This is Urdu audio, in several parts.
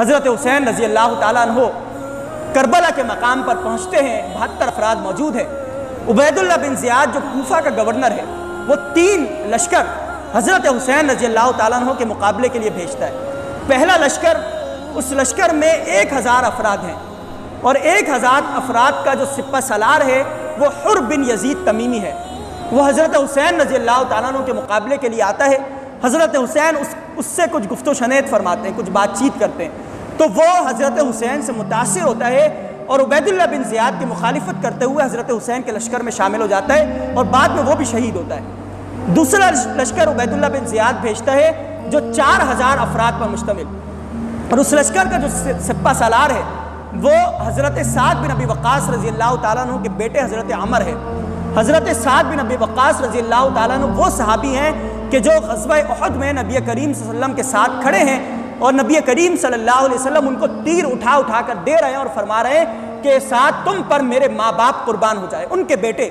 حضرت حسین رضی اللہ تعالیٰ عنہ کربلا کے مقام پر پہنچتے ہیں، 72 افراد موجود ہیں۔ عبید اللہ بن زیاد جو کوفہ کا گورنر ہے، وہ 3 لشکر حضرت حسین رضی اللہ تعالیٰ عنہ کے مقابلے کے لیے بھیجتا ہے۔ پہلا لشکر، اس لشکر میں 1000 افراد ہیں، اور 1000 افراد کا جو سپہ سالار ہے وہ حر بن یزید تمیمی ہے۔ وہ حضرت حسین رضی اللہ تعالیٰ عنہ کے مقابلے کے لیے آتا ہے۔ حضرت حسین اس سے کچھ گفت و شنید فرماتے ہیں، کچھ بات چیت کرتے ہیں، تو وہ حضرت حسین سے متاثر ہوتا ہے اور عبید اللہ بن زیاد کی مخالفت کرتے ہوئے حضرت حسین کے لشکر میں شامل ہو جاتا ہے، اور بعد میں وہ بھی شہید ہوتا ہے۔ دوسرا لشکر عبید اللہ بن زیاد بھیجتا ہے جو 4000 افراد پر مشتمل، اور اس لشکر کا جو سپہ سالار ہے وہ حضرت سعد بن ابی وقاص رضی اللہ تعالیٰ عنہ کے بیٹے حضرت عمر ہے۔ حضرت سعد بن ابی وقاص رضی اللہ تعالیٰ عنہ وہ صحابی ہیں کہ جو غزوہ احد میں نبی کریم صلی اللہ علیہ وسلم کے ساتھ کھڑے ہیں، اور نبی کریم صلی اللہ علیہ وسلم ان کو تیر اٹھا کر دے رہے ہیں اور فرما رہے ہیں کہ سعد تم پر میرے ماں باپ قربان ہو جائے۔ ان کے بیٹے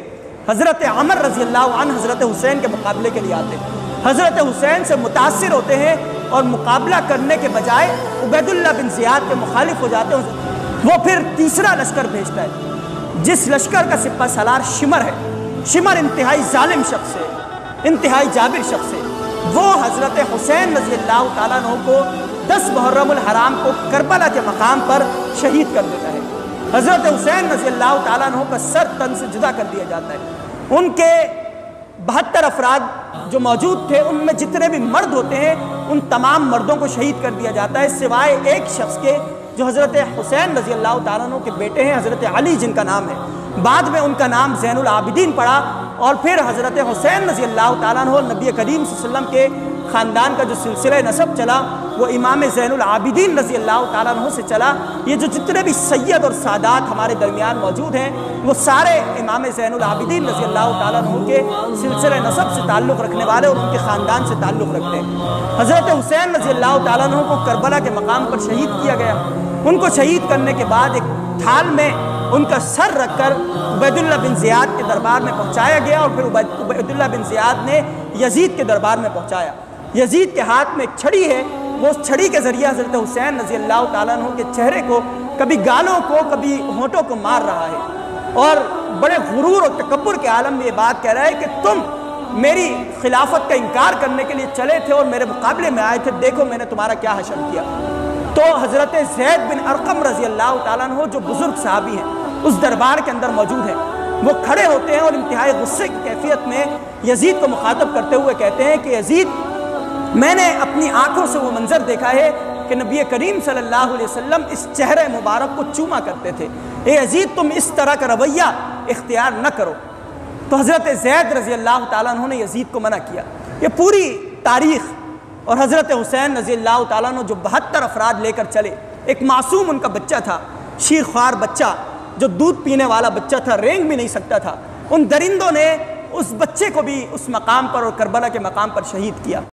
حضرت عمر رضی اللہ عنہ حضرت حسین کے مقابلے کے لیے آتے ہیں، حضرت حسین سے متاثر ہوتے ہیں اور مقابلہ کرنے کے بجائے عبید اللہ بن زیاد کے مخالف ہو جاتے ہیں۔ وہ پھر تیسرا لشکر بھیجتا ہے، جس لشکر کا سپہ سالار شمر ہے۔ شمر انتہائی ظالم شخص ہے، انتہائی جابر شخص ہے۔ وہ حضرت حسین رضی اللہ تعالیٰ عنہ کو 10 محرم الحرام کو کربلا کے مقام پر شہید کر دیتا ہے۔ حضرت حسین رضی اللہ تعالیٰ عنہ کا سر تن سے جدا کر دیا جاتا ہے۔ ان کے 72 افراد جو موجود تھے، ان میں جتنے بھی مرد ہوتے ہیں ان تمام مردوں کو شہید کر دیا جاتا ہے، سوائے ایک شخص کے جو حضرت حسین رضی اللہ تعالیٰ عنہ کے بیٹے ہیں، حضرت علی جن کا نام ہے۔ بعد میں ان کا نام زین العابدین پڑا، اور پھر حضرت حسین رضی اللہ تعالیٰ عنہ نبی کریم صلی اللہ علیہ وسلم کے خاندان کا جو سلسلہ نسب چلا وہ امام زین العابدین رضی اللہ تعالیٰ عنہ سے چلا۔ یہ جو جتنے بھی سید اور سادات ہمارے درمیان موجود ہیں وہ سارے امام زین العابدین رضی اللہ تعالیٰ عنہ کے سلسلہ نسب سے تعلق رکھنے والے اور ان کے خاندان سے تعلق رکھتے ہیں۔ حضرت حسین رضی اللہ تعالیٰ عنہ کو کربلا کے مقام پر شہید کیا گیا۔ ان کو شہید کرنے کے بعد ایک تھال میں ان کا سر رکھ کر عبید اللہ بن زیاد کے دربار میں پہنچایا گیا، اور پھر عبید اللہ بن زیاد نے یزید کے دربار میں پہنچایا۔ یزید کے ہاتھ میں ایک چھڑی ہے، وہ اس چھڑی کے ذریعے حضرت حسین رضی اللہ تعالیٰ عنہ کے چہرے کو، کبھی گالوں کو کبھی ہونٹوں کو مار رہا ہے، اور بڑے غرور اور تکبر کے عالم میں یہ بات کہہ رہا ہے کہ تم میری خلافت کا انکار کرنے کے لیے چلے تھے اور میرے مقابلے میں آئے تھے، دیکھو میں نے تمہارا کیا حشر کیا۔ تو حضرت زید بن ارقم رضی اللہ تعالیٰ عنہ جو بزرگ صحابی ہیں اس دربار کے اندر موجود ہیں، وہ کھڑے ہوتے ہیں اور انتہائی غصے کی کیفیت میں یزید کو مخاطب کرتے ہوئے کہتے ہیں کہ یزید، میں نے اپنی آنکھوں سے وہ منظر دیکھا ہے کہ نبی کریم صلی اللہ علیہ وسلم اس چہرے مبارک کو چوما کرتے تھے، اے یزید تم اس طرح کا رویہ اختیار نہ کرو۔ تو حضرت زید رضی اللہ تعالیٰ عنہ نے یزید کو منع کیا۔ یہ پوری تاریخ، اور حضرت حسین رضی اللہ تعالیٰ عنہ جو 72 افراد لے کر چلے، ایک معصوم ان کا بچہ تھا، شیر خوار بچہ جو دودھ پینے والا بچہ تھا، رینگ بھی نہیں سکتا تھا، ان درندوں نے اس بچے کو بھی اس مقام پر اور کربلا کے مقام پر شہید کیا۔